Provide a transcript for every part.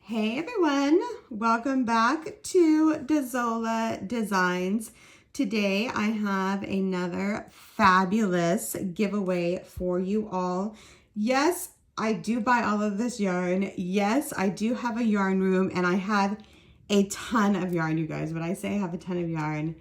Hey everyone, welcome back to Dezola Designs. Today I have another fabulous giveaway for you all. Yes, I do buy all of this yarn. Yes, I do have a yarn room and I have a ton of yarn, you guys. When I say I have a ton of yarn,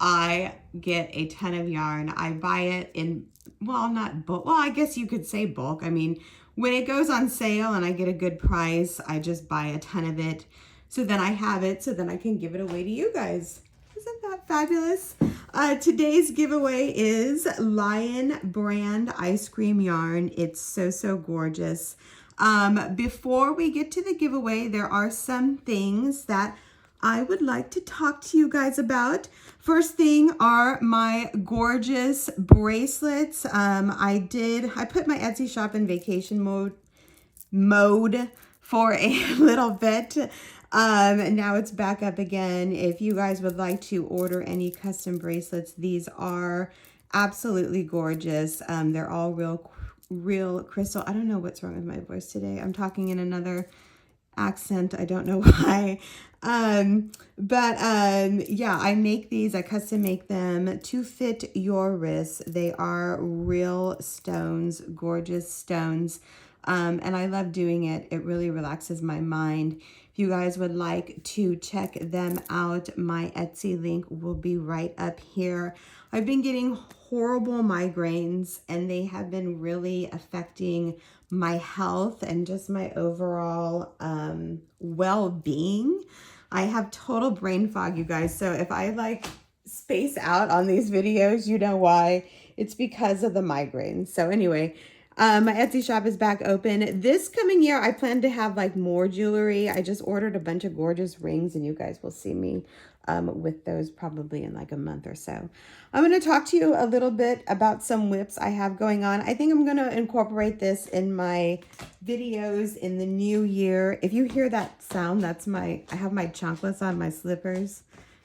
I get a ton of yarn. I buy it in, well, not bulk. Well, I guess you could say bulk. I mean, when it goes on sale and I get a good price, I just buy a ton of it. So then I have it, so then I can give it away to you guys. Isn't that fabulous? Today's giveaway is Lion brand ice cream yarn. It's so gorgeous. Before we get to the giveaway, there are some things that I would like to talk to you guys about. First thing are my gorgeous bracelets. I put my Etsy shop in vacation mode for a little bit. Now it's back up again. If you guys would like to order any custom bracelets, these are absolutely gorgeous. They're all real crystal. I don't know what's wrong with my voice today. I'm talking in another accent. I don't know why. Yeah, I make these, I custom make them to fit your wrists. They are real stones, gorgeous stones. And I love doing it. It really relaxes my mind. If you guys would like to check them out, my Etsy link will be right up here. I've been getting horrible migraines and they have been really affecting my health and just my overall well-being. I have total brain fog, you guys. So if I like space out on these videos, you know why. It's because of the migraines. So anyway, my Etsy shop is back open. This coming year, I plan to have like more jewelry. I just ordered a bunch of gorgeous rings and you guys will see me with those probably in like a month or so. I'm going to talk to you a little bit about some whips I have going on. I think I'm going to incorporate this in my videos in the new year. If you hear that sound, I have my chanclas on, my slippers,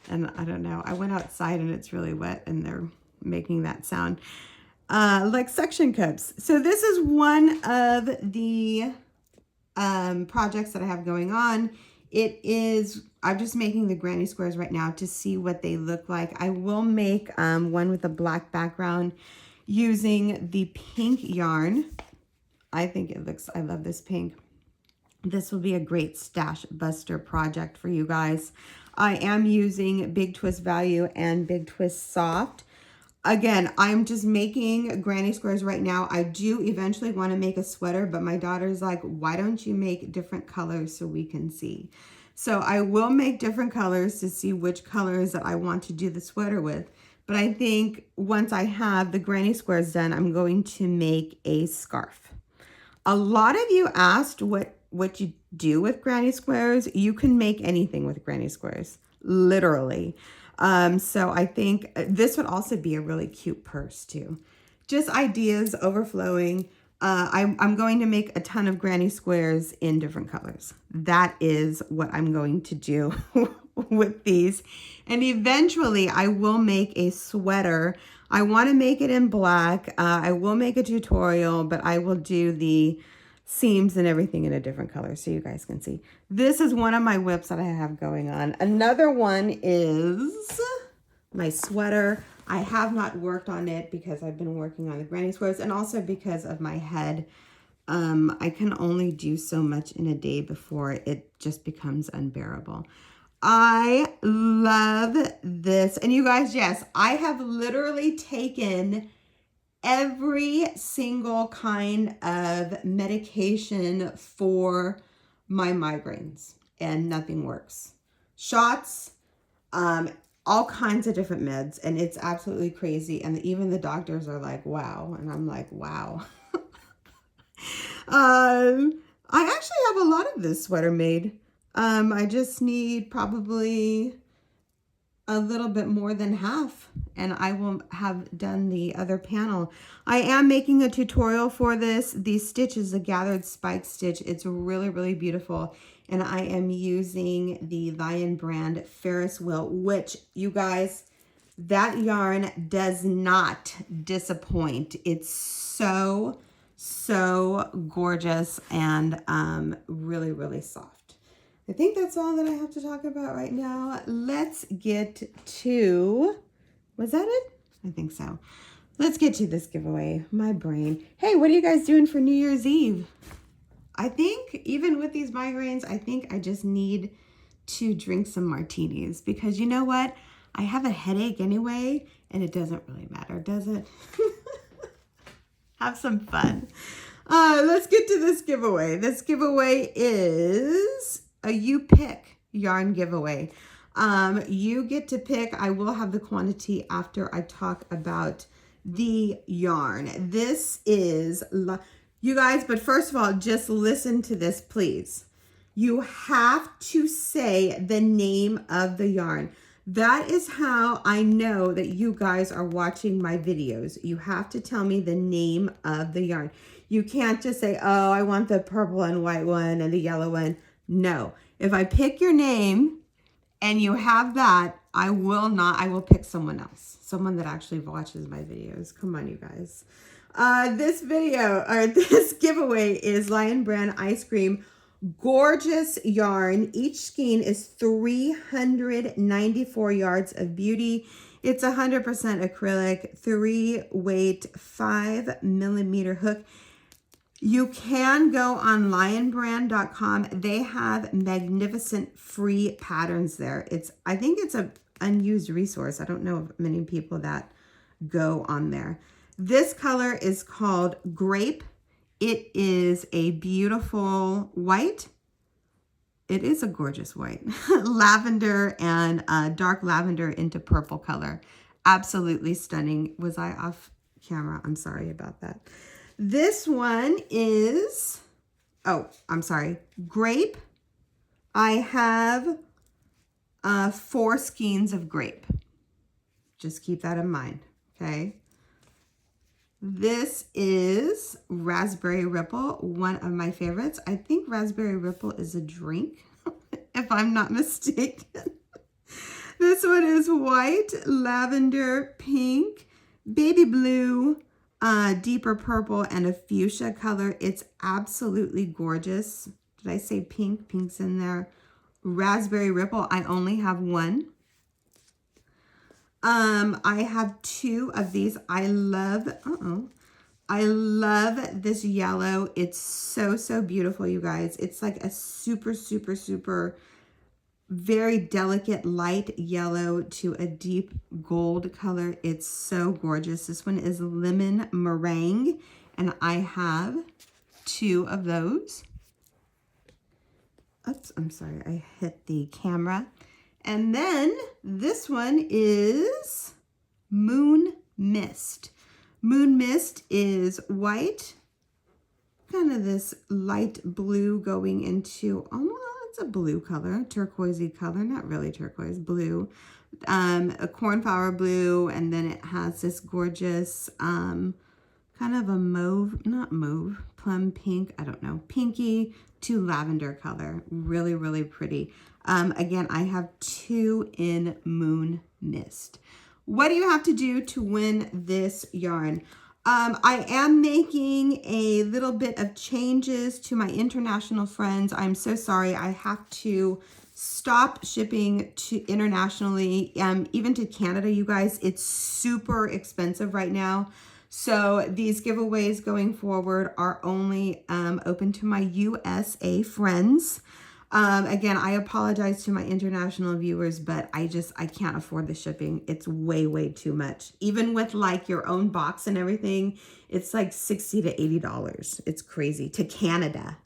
and I don't know. I went outside and it's really wet and they're making that sound. Like suction cups. So this is one of the projects that I have going on. I'm just making the granny squares right now to see what they look like. I will make one with a black background using the pink yarn. I love this pink. This will be a great stash buster project for you guys. I am using Big Twist Value and Big Twist Soft. Again, I'm just making granny squares right now. I do eventually want to make a sweater, but my daughter's like, why don't you make different colors so we can see? So I will make different colors to see which colors that I want to do the sweater with. But I think once I have the granny squares done, I'm going to make a scarf. A lot of you asked what you do with granny squares. You can make anything with granny squares, literally. So I think this would also be a really cute purse too. Just ideas overflowing. I'm going to make a ton of granny squares in different colors. That is what I'm going to do with these. And eventually I will make a sweater. I want to make it in black. I will make a tutorial, but I will do the seams and everything in a different color so you guys can see. This is one of my whips that I have going on. Another one is my sweater. I have not worked on it because I've been working on the granny squares and also because of my head. I can only do so much in a day before it just becomes unbearable. I love this. And you guys, yes, I have literally taken every single kind of medication for my migraines and nothing works. Shots, all kinds of different meds, and it's absolutely crazy. And even the doctors are like, wow. And I'm like, wow. I actually have a lot of this sweater made. I just need probably a little bit more than half and I will have done the other panel. I am making a tutorial for this. The stitch is a gathered spike stitch. It's really beautiful. And I am using the Lion brand Ferris wheel, which you guys, that yarn does not disappoint. It's so gorgeous and really soft. I think that's all that I have to talk about right now. Let's get to, was that it? I think so. Let's get to this giveaway. My brain. Hey, what are you guys doing for New Year's Eve? I think even with these migraines, I think I just need to drink some martinis because you know what? I have a headache anyway, and it doesn't really matter, does it? Have some fun. Let's get to this giveaway. This giveaway is a you pick yarn giveaway. You get to pick. I will have the quantity after I talk about the yarn. This is, you guys, but first of all, just listen to this, please. You have to say the name of the yarn. That is how I know that you guys are watching my videos. You have to tell me the name of the yarn. You can't just say, oh, I want the purple and white one and the yellow one. No. If I pick your name and you have that, I will pick someone else. Someone that actually watches my videos. Come on, you guys. This giveaway is Lion Brand Ice Cream. Gorgeous yarn. Each skein is 394 yards of beauty. It's 100% acrylic, 3-weight, 5mm hook. You can go on lionbrand.com. They have magnificent free patterns there. I think it's an unused resource. I don't know of many people that go on there. This color is called Grape. It is a beautiful white. It is a gorgeous white. Lavender and dark lavender into purple color. Absolutely stunning. Was I off camera? I'm sorry about that. This one is, oh, I'm sorry, Grape. I have 4 skeins of grape. Just keep that in mind, okay? This is Raspberry Ripple, one of my favorites. I think Raspberry Ripple is a drink, if I'm not mistaken. This one is white, lavender, pink, baby blue, deeper purple, and a fuchsia color. It's absolutely gorgeous. Did I say pink? Pink's in there. Raspberry Ripple, I only have one. I have 2 of these. I love this yellow. It's so beautiful, you guys. It's like a super very delicate light yellow to a deep gold color. It's so gorgeous. This one is lemon meringue, and I have 2 of those. Oops, I'm sorry, I hit the camera. And then this one is Moon Mist. Moon Mist is white, kind of this light blue going into, it's a blue color, turquoisey color, not really turquoise, blue. A cornflower blue, and then it has this gorgeous kind of a mauve, not mauve, plum pink, I don't know, pinky to lavender color. Really pretty. Again, I have 2 in Moon Mist. What do you have to do to win this yarn? I am making a little bit of changes to my international friends. I'm so sorry. I have to stop shipping to internationally, even to Canada, you guys. It's super expensive right now. So these giveaways going forward are only open to my USA friends. Again, I apologize to my international viewers, but I can't afford the shipping. It's way too much. Even with like your own box and everything, it's like $60 to $80. It's crazy to Canada.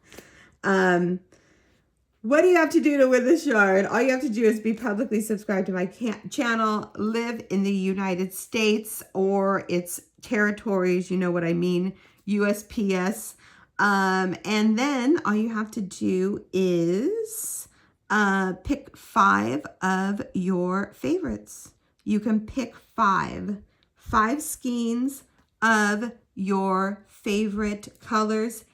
What do you have to do to win this yarn? All you have to do is be publicly subscribed to my channel, live in the United States or its territories, you know what I mean, USPS. And then all you have to do is pick 5 of your favorites. You can pick 5 skeins of your favorite colors.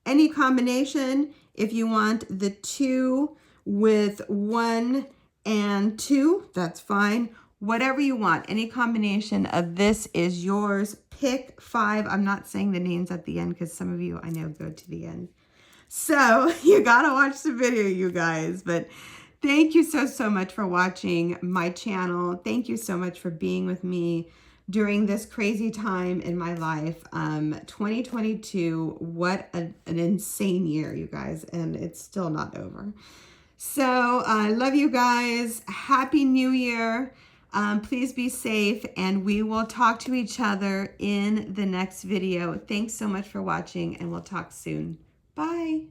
Any combination. If you want the 2 with 1 and 2, that's fine. Whatever you want, any combination of this is yours. Pick 5. I'm not saying the names at the end because some of you I know go to the end. So you gotta watch the video, you guys. But thank you so much for watching my channel. Thank you so much for being with me during this crazy time in my life. 2022, what an insane year, you guys, and it's still not over. So I love you guys. Happy New Year. Please be safe, and we will talk to each other in the next video. Thanks so much for watching, and we'll talk soon. Bye.